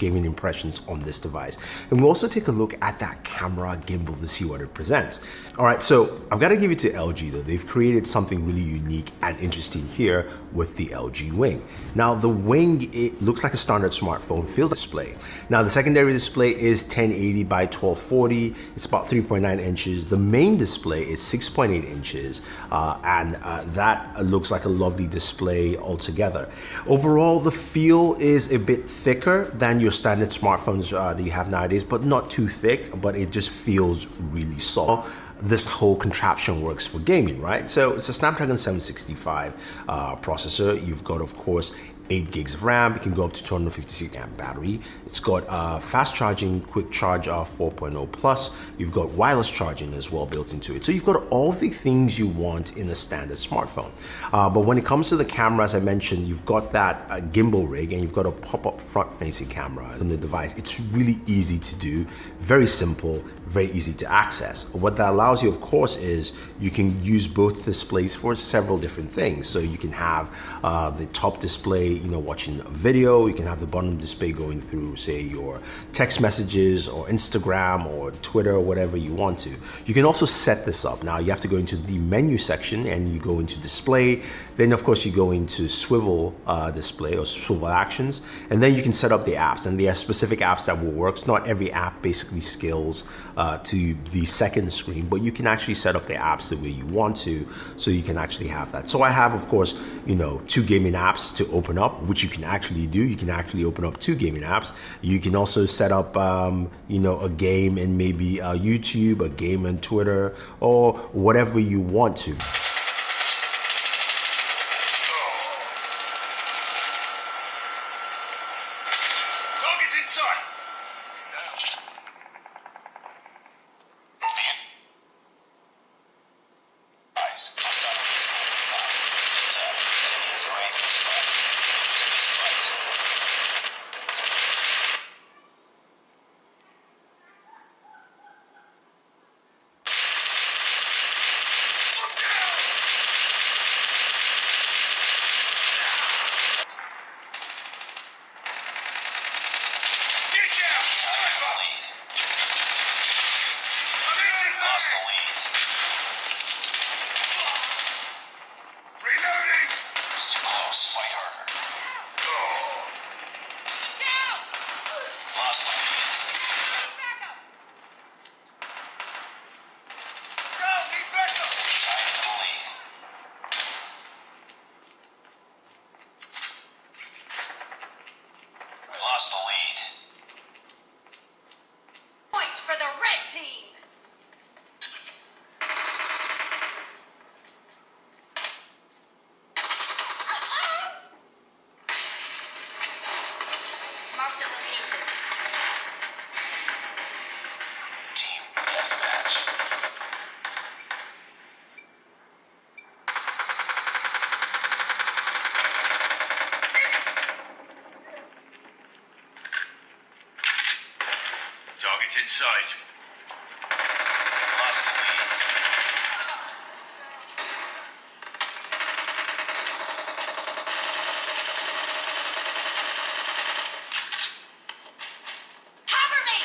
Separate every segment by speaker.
Speaker 1: gaming impressions on this device. And we'll also take a look at that camera gimbal to see what it presents. All right, so I've got to give it to LG though. They've created something really unique and interesting here with the LG Wing. Now the Wing, it looks like a standard smartphone, feels like a display. Now the secondary display is 1080 by 1240. It's about 3.9 inches. The main display is 6.8 inches, and that looks like a lovely display altogether. Overall, the feel is a bit thicker than your standard smartphones that you have nowadays, but not too thick, but it just feels really soft. This whole contraption works for gaming, right? So it's a Snapdragon 765 processor. You've got, of course, 8 gigs of RAM. You can go up to 256 amp battery. It's got fast charging, quick charge 4.0 plus. You've got wireless charging as well built into it. So you've got all the things you want in a standard smartphone. But when it comes to the camera, as I mentioned, you've got that gimbal rig and you've got a pop-up front-facing camera on the device. It's really easy to do, very simple, very easy to access. What that allows you, of course, is you can use both displays for several different things. So you can have the top display, you know, watching a video. You can have the bottom display going through, say, your text messages or Instagram or Twitter or whatever you want to. You can also set this up. Now you have to go into the menu section and you go into display. Then, of course, you go into swivel display or swivel actions, and then you can set up the apps. And there are specific apps that will work. Not every app basically scales to the second screen, but you can actually set up the apps the way you want to, so you can actually have that. So I have, of course, you know, 2 gaming apps to open up, which you can actually do. You can actually open up 2 gaming apps. You can also set up, you know, a game in maybe YouTube, a game in Twitter, or whatever you want to.
Speaker 2: Target's in sight. Lost the lead.
Speaker 3: Cover me!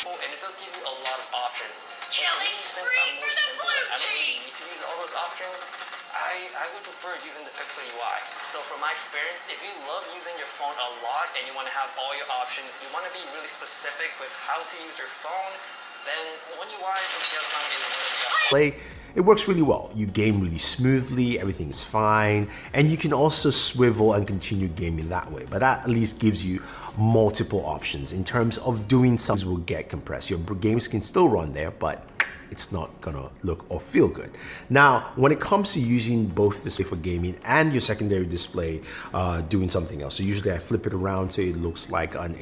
Speaker 4: And it does give you a lot of options.
Speaker 3: Killing spree for the blue
Speaker 4: I don't
Speaker 3: team!
Speaker 4: really need to use all those options. I would prefer using the Pixel UI. So from my experience, if you love using your phone a lot and you want to have all your options, you want to be really specific with how to use your phone, then One UI from Samsung is one of the best.
Speaker 1: it works really well. You game really smoothly, everything's fine, and you can also swivel and continue gaming that way. But that at least gives you multiple options in terms of doing something will get compressed. Your games can still run there, but it's not gonna look or feel good. Now, when it comes to using both display for gaming and your secondary display doing something else, so usually I flip it around so it looks like on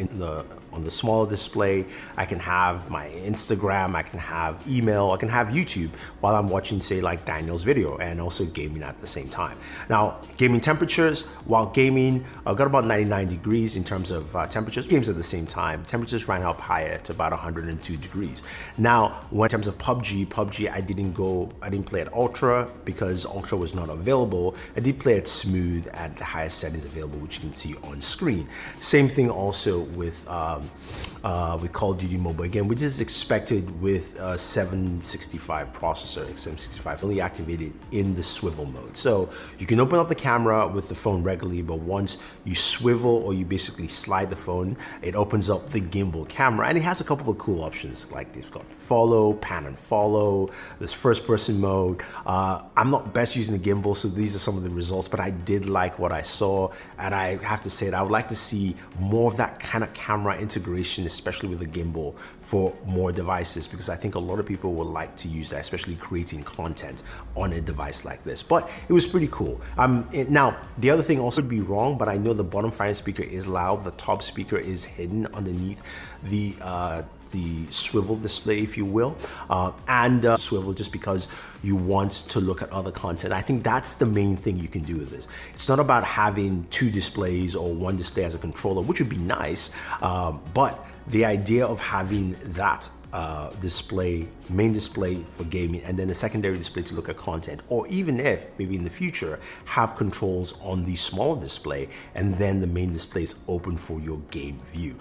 Speaker 1: the smaller display. I can have my Instagram, I can have email, I can have YouTube while I'm watching, say, like Daniel's video, and also gaming at the same time. Now, gaming temperatures, while gaming, I've got about 99 degrees in terms of temperatures. Games at the same time, temperatures ran up higher to about 102 degrees. Now, in terms of PUBG, I didn't play at Ultra because Ultra was not available. I did play at Smooth at the highest settings available, which you can see on screen. Same thing also with Call of Duty Mobile, again, which is expected with a 765 processor, 765 fully activated in the swivel mode. So you can open up the camera with the phone regularly, but once you swivel or you basically slide the phone, it opens up the gimbal camera, and it has a couple of cool options, like they've got follow, pan and follow, this first person mode. I'm not best using the gimbal, so these are some of the results, but I did like what I saw, and I have to say that I would like to see more of that kind of camera integration, especially with the gimbal, for more devices, because I think a lot of people would like to use that, especially creating content on a device like this. But it was pretty cool. Now, the other thing also would be wrong, but I know the bottom fire speaker is loud, the top speaker is hidden underneath the swivel display, if you will, and swivel just because you want to look at other content. I think that's the main thing you can do with this. It's not about having two displays or one display as a controller, which would be nice, but the idea of having that main display for gaming, and then a secondary display to look at content, or even if maybe in the future have controls on the smaller display and then the main display is open for your game view.